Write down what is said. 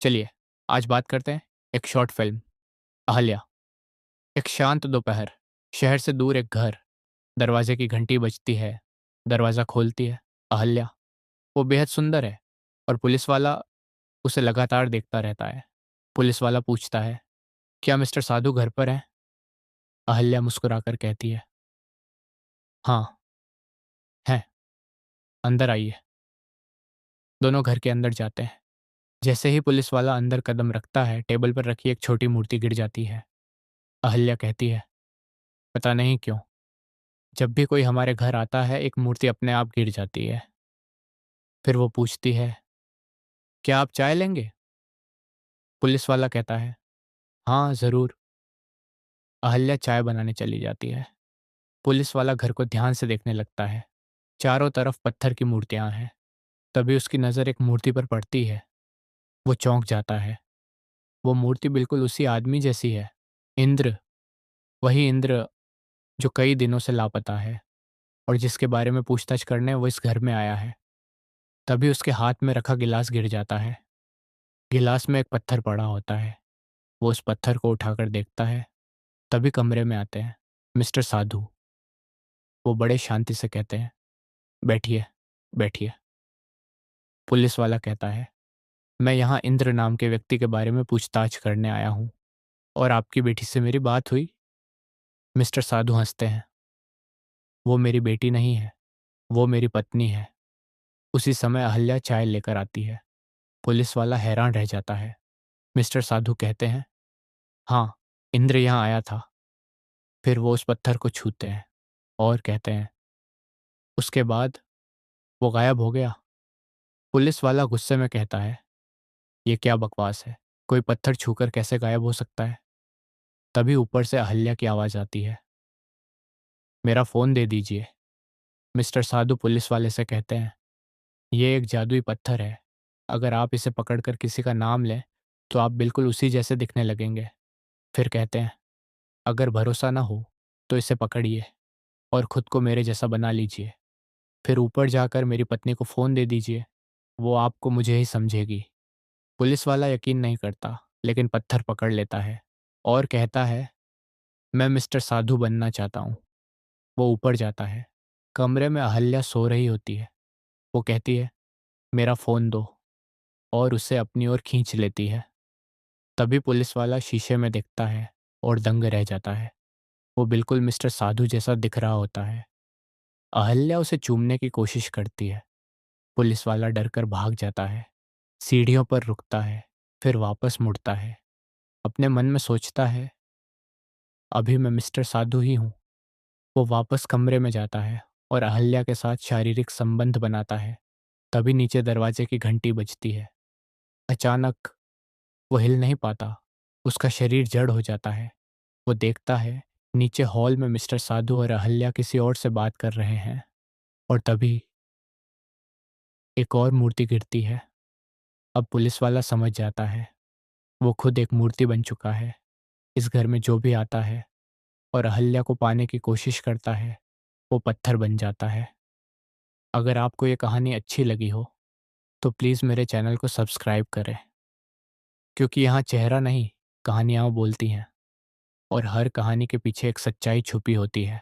चलिए, आज बात करते हैं एक शॉर्ट फिल्म, अहल्या। एक शांत दोपहर, शहर से दूर एक घर, दरवाजे की घंटी बजती है, दरवाज़ा खोलती है अहल्या। वो बेहद सुंदर है और पुलिस वाला उसे लगातार देखता रहता है। पुलिस वाला पूछता है, क्या मिस्टर साधु घर पर हैं? अहल्या मुस्कुराकर कहती है, हाँ, हैं, अंदर आइए। दोनों घर के अंदर जाते हैं। जैसे ही पुलिस वाला अंदर कदम रखता है, टेबल पर रखी एक छोटी मूर्ति गिर जाती है। अहल्या कहती है, पता नहीं क्यों, जब भी कोई हमारे घर आता है एक मूर्ति अपने आप गिर जाती है। फिर वो पूछती है, क्या आप चाय लेंगे? पुलिस वाला कहता है, हाँ ज़रूर। अहल्या चाय बनाने चली जाती है। पुलिस वाला घर को ध्यान से देखने लगता है। चारों तरफ पत्थर की मूर्तियां हैं। तभी उसकी नज़र एक मूर्ति पर पड़ती है। वो चौंक जाता है। वो मूर्ति बिल्कुल उसी आदमी जैसी है। इंद्र, वही इंद्र जो कई दिनों से लापता है और जिसके बारे में पूछताछ करने वो इस घर में आया है। तभी उसके हाथ में रखा गिलास गिर जाता है। गिलास में एक पत्थर पड़ा होता है। वो उस पत्थर को उठाकर देखता है। तभी कमरे में आते हैं मिस्टर साधु। वो बड़े शांति से कहते हैं, बैठिए, बैठिए। पुलिस वाला कहता है, मैं यहाँ इंद्र नाम के व्यक्ति के बारे में पूछताछ करने आया हूँ और आपकी बेटी से मेरी बात हुई? मिस्टर साधु हंसते हैं, वो मेरी बेटी नहीं है, वो मेरी पत्नी है। उसी समय अहल्या चाय लेकर आती है। पुलिस वाला हैरान रह जाता है। मिस्टर साधु कहते हैं, हाँ, इंद्र यहाँ आया था। फिर वो उस पत्थर को छूते हैं और कहते हैं, उसके बाद वो गायब हो गया। पुलिस वाला गुस्से में कहता है, ये क्या बकवास है, कोई पत्थर छूकर कैसे गायब हो सकता है? तभी ऊपर से अहल्या की आवाज़ आती है, मेरा फ़ोन दे दीजिए। मिस्टर साधु पुलिस वाले से कहते हैं, ये एक जादुई पत्थर है। अगर आप इसे पकड़कर किसी का नाम लें तो आप बिल्कुल उसी जैसे दिखने लगेंगे। फिर कहते हैं, अगर भरोसा ना हो तो इसे पकड़िए और खुद को मेरे जैसा बना लीजिए। फिर ऊपर जाकर मेरी पत्नी को फ़ोन दे दीजिए, वो आपको मुझे ही समझेगी। पुलिस वाला यकीन नहीं करता, लेकिन पत्थर पकड़ लेता है और कहता है, मैं मिस्टर साधु बनना चाहता हूँ। वो ऊपर जाता है। कमरे में अहल्या सो रही होती है। वो कहती है, मेरा फ़ोन दो, और उसे अपनी ओर खींच लेती है। तभी पुलिस वाला शीशे में देखता है और दंग रह जाता है। वो बिल्कुल मिस्टर साधु जैसा दिख रहा होता है। अहल्या उसे चूमने की कोशिश करती है। पुलिस वाला डरकर भाग जाता है। सीढ़ियों पर रुकता है, फिर वापस मुड़ता है। अपने मन में सोचता है, अभी मैं मिस्टर साधु ही हूँ। वो वापस कमरे में जाता है और अहल्या के साथ शारीरिक संबंध बनाता है। तभी नीचे दरवाजे की घंटी बजती है। अचानक वो हिल नहीं पाता। उसका शरीर जड़ हो जाता है। वो देखता है, नीचे हॉल में मिस्टर साधु और अहल्या किसी और से बात कर रहे हैं। और तभी एक और मूर्ति गिरती है। अब पुलिस वाला समझ जाता है, वो खुद एक मूर्ति बन चुका है। इस घर में जो भी आता है और अहल्या को पाने की कोशिश करता है, वो पत्थर बन जाता है। अगर आपको ये कहानी अच्छी लगी हो तो प्लीज़ मेरे चैनल को सब्सक्राइब करें, क्योंकि यहाँ चेहरा नहीं, कहानियाँ बोलती हैं और हर कहानी के पीछे एक सच्चाई छुपी होती है।